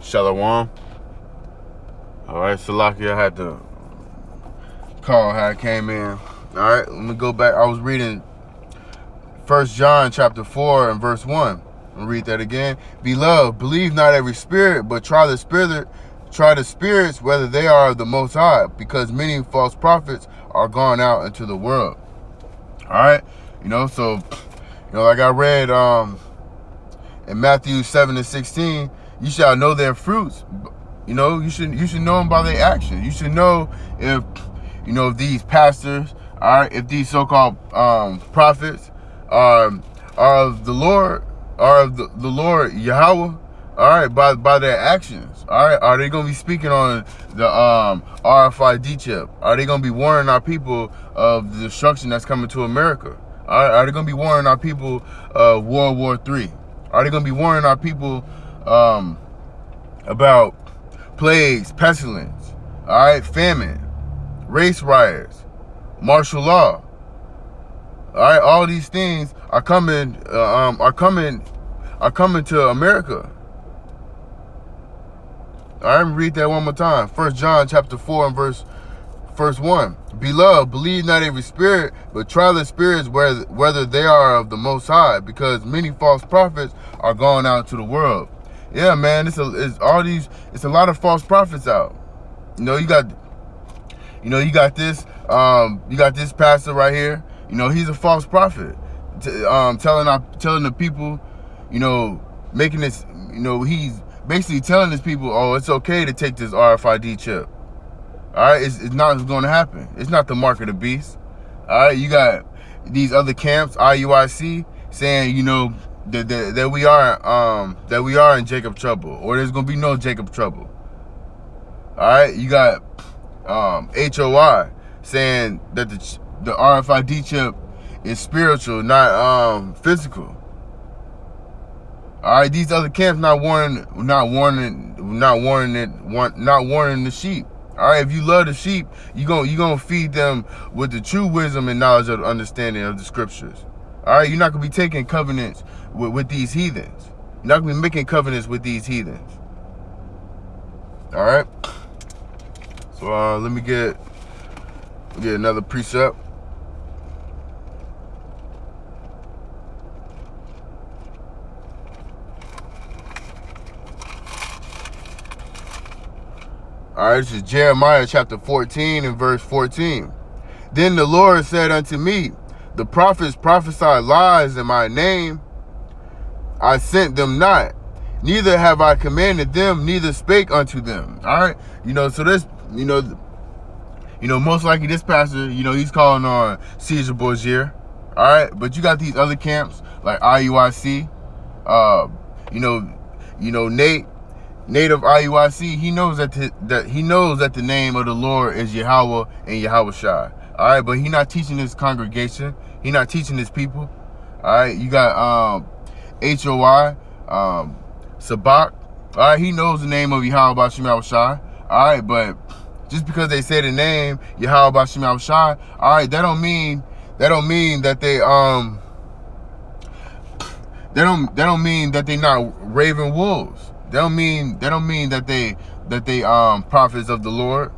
Shalom. Alright, Salaki, I had to call how it came in. Alright, let me go back. I was reading 1 John chapter 4 and verse 1. I'll read that again. Beloved, believe not every spirit, but try the spirits whether they are of the Most High, because many false prophets are gone out into the world. Alright, so like I read in Matthew 7:16, you shall know their fruits. You should know them by their actions. You should know if these pastors, if these so-called prophets are of the Lord, are of the Lord Yahweh, by their actions. Are they gonna be speaking on the RFID chip? Are they gonna be warning our people of the destruction that's coming to America? Are they gonna be warning our people of World War III? Are they gonna be warning our people about plagues, pestilence, famine, race riots, martial law? All these things are coming to America. Let me read that one more time. 1 John chapter 4 and verse 1. Beloved, believe not every spirit, but try the spirits whether they are of the Most High, because many false prophets are gone out to the world. Yeah, man, it's a lot of false prophets out. You got this pastor right here. He's a false prophet, telling the people, making this, he's basically telling his people, oh, it's okay to take this RFID chip. It's not going to happen. It's not the mark of the beast. You got these other camps, IUIC, saying, that we are in Jacob trouble, or there's going to be no Jacob trouble. You got HOI saying that the RFID chip is spiritual, not physical. These other camps not warning the sheep. If you love the sheep, you gonna feed them with the true wisdom and knowledge of the understanding of the scriptures. You're not gonna be taking covenants with these heathens. You're not gonna be making covenants with these heathens. So let me get another precept. This is Jeremiah chapter 14 and verse 14. Then the Lord said unto me, the prophets prophesied lies in my name. I sent them not, neither have I commanded them, neither spake unto them. So this, most likely this pastor, he's calling on Caesar Borgia. But you got these other camps like IUIC, Native IUIC, he knows that the name of the Lord is Yahweh and Yahweh Shai. But he not teaching his congregation. He not teaching his people. You got HOI, Sabak. He knows the name of Yahweh Bashim Yahweh Shai. But just because they say the name Yahweh Bashim Yahweh Shai, that don't mean that they don't mean that they not raving wolves. They don't mean that they prophets of the Lord.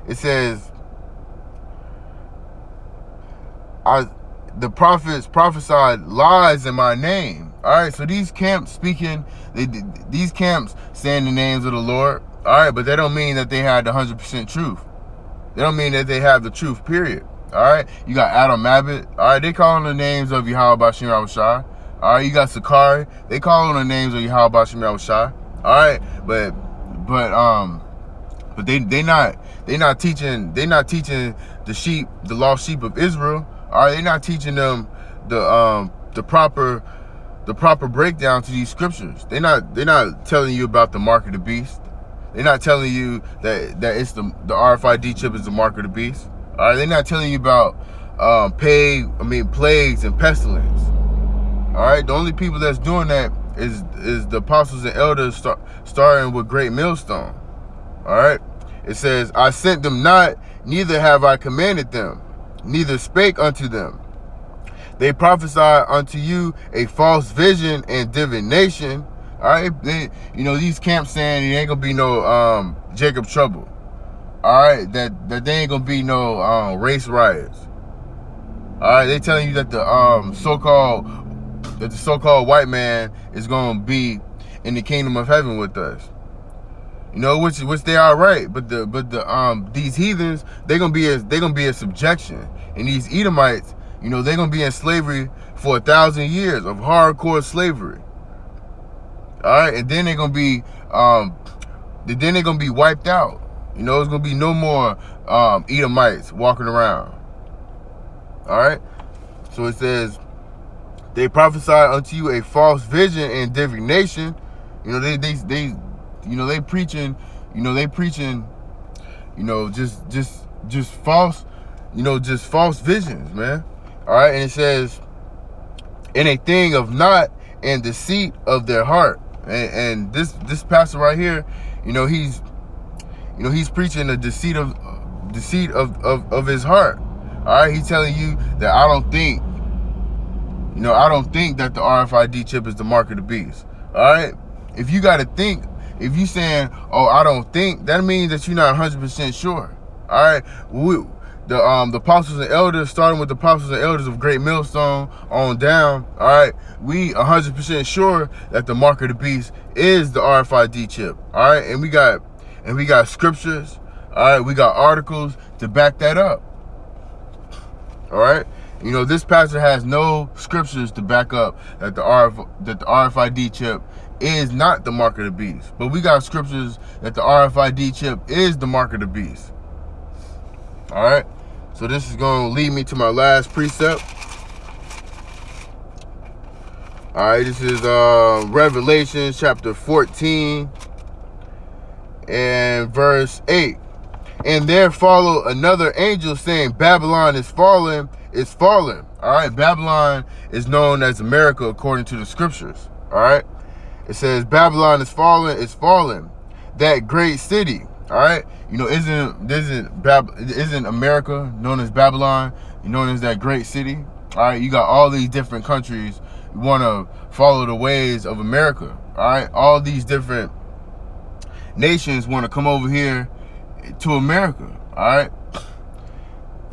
It says the prophets prophesied lies in my name. So these camps these camps saying the names of the Lord. But they don't mean that they had the 100% truth. They don't mean that they have the truth, period. You got Adam Abbott. They calling the names of Yahweh Bashim Yahweh Shai. You got Sakari. They call on the names of Yahweh Bashim Yahweh Shai. But they not teaching the sheep, the lost sheep of Israel. They not teaching them the proper breakdown to these scriptures. They're not telling you about the mark of the beast. They're not telling you that it's the RFID chip is the mark of the beast. They're not telling you about plagues and pestilence. The only people that's doing that is the apostles and elders, starting with great millstone. It says, I sent them not, neither have I commanded them, neither spake unto them. They prophesy unto you a false vision and divination. All right, these camps saying it ain't gonna be no Jacob trouble. All right, that there ain't gonna be no race riots. All right, they telling you that the so-called white man is gonna be in the kingdom of heaven with us. Which they are right, but these heathens, they're gonna be in subjection, and these Edomites, they're gonna be in slavery for 1,000 years of hardcore slavery. All right, and then they're gonna be wiped out. There's gonna be no more Edomites walking around. All right, so it says, they prophesy unto you a false vision and divination. They preaching, just false, just false visions, man. All right, and it says, in a thing of naught and deceit of their heart. And this pastor right here, he's preaching the deceit of his heart. All right, he's telling you that I don't think that the RFID chip is the mark of the beast. All right, if you got to think, if you saying, oh, I don't think, that means that you're not 100% sure. All right, the apostles and elders, starting with the apostles and elders of Great Millstone on down, all right, we 100% sure that the mark of the beast is the RFID chip. All right, and we got scriptures. All right, we got articles to back that up. All right, this pastor has no scriptures to back up that the RFID chip is not the mark of the beast, but we got scriptures that the RFID chip is the mark of the beast. All right, so this is going to lead me to my last precept. All right, this is Revelation chapter 14 and verse 8. And there followed another angel saying, Babylon is fallen, is fallen. All right, Babylon is known as America according to the scriptures. All right, it says Babylon is fallen, that great city. All right, isn't America known as Babylon? Known as that great city. All right, you got all these different countries who want to follow the ways of America. All right, all these different nations want to come over here to America. All right,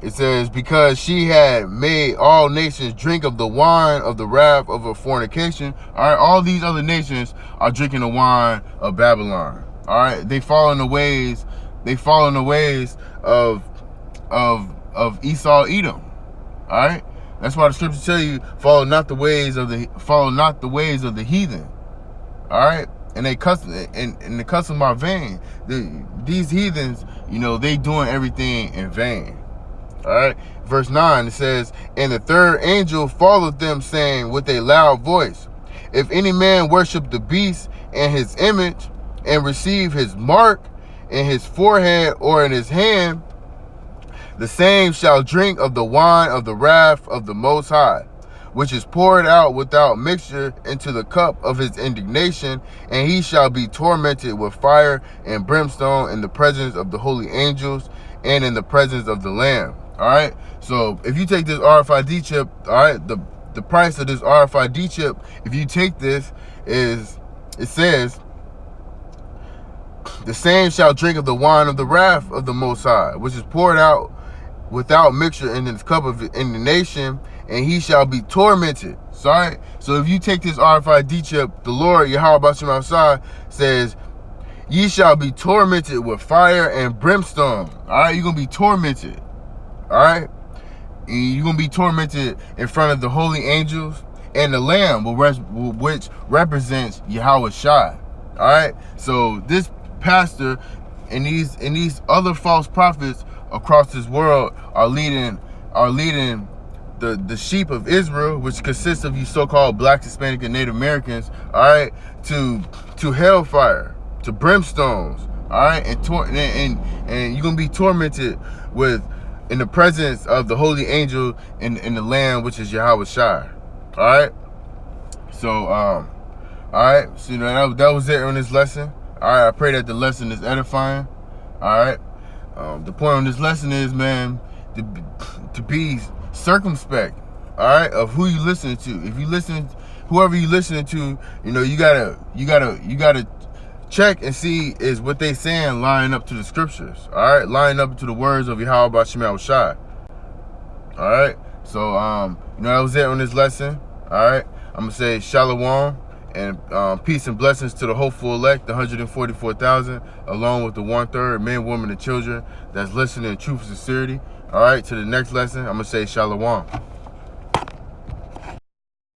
it says, because she had made all nations drink of the wine of the wrath of her fornication. All right, all these other nations are drinking the wine of Babylon. All right, they fall in the ways of Esau, Edom. All right, that's why the scriptures tell you, follow not the ways of the heathen. All right, and the custom are vain. These heathens, they doing everything in vain. All right, verse 9, it says, and the third angel followed them, saying with a loud voice, if any man worship the beast and his image, and receive his mark in his forehead or in his hand, the same shall drink of the wine of the wrath of the Most High, which is poured out without mixture into the cup of his indignation, and he shall be tormented with fire and brimstone in the presence of the holy angels and in the presence of the Lamb. All right, so if you take this RFID chip, all right, the price of this RFID chip, if you take this, it says, the same shall drink of the wine of the wrath of the Most High, which is poured out without mixture in his cup of indignation, and he shall be tormented. Sorry. So if you take this RFID chip, the Lord Yahweh Bashim Asai says, ye shall be tormented with fire and brimstone. All right, you're gonna be tormented. All right, you're gonna be tormented in front of the holy angels and the Lamb, which represents Yahweh Shai. All right, so this pastor and these other false prophets across this world are leading the sheep of Israel, which consists of you so-called Black, Hispanic, and Native Americans, all right, to hellfire, to brimstones, all right, and you're gonna be tormented in the presence of the holy angel and the Lamb, which is Yahweh Shai. All right, so all right, so that was it on this lesson. All right, I pray that the lesson is edifying. All right, the point on this lesson is, man, to be circumspect, all right, of who you listen to. If you listen whoever you listening to, you know, you gotta check and see is what they saying lining up to the scriptures. All right, lining up to the words of Yahweh Shema Shai. All right, so you know, that was it on this lesson. All right, I'm gonna say shalom and peace and blessings to the hopeful elect, the 144,000, along with the 1/3 men, women, and children that's listening in truth and sincerity. All right, to the next lesson, I'm gonna say shalom.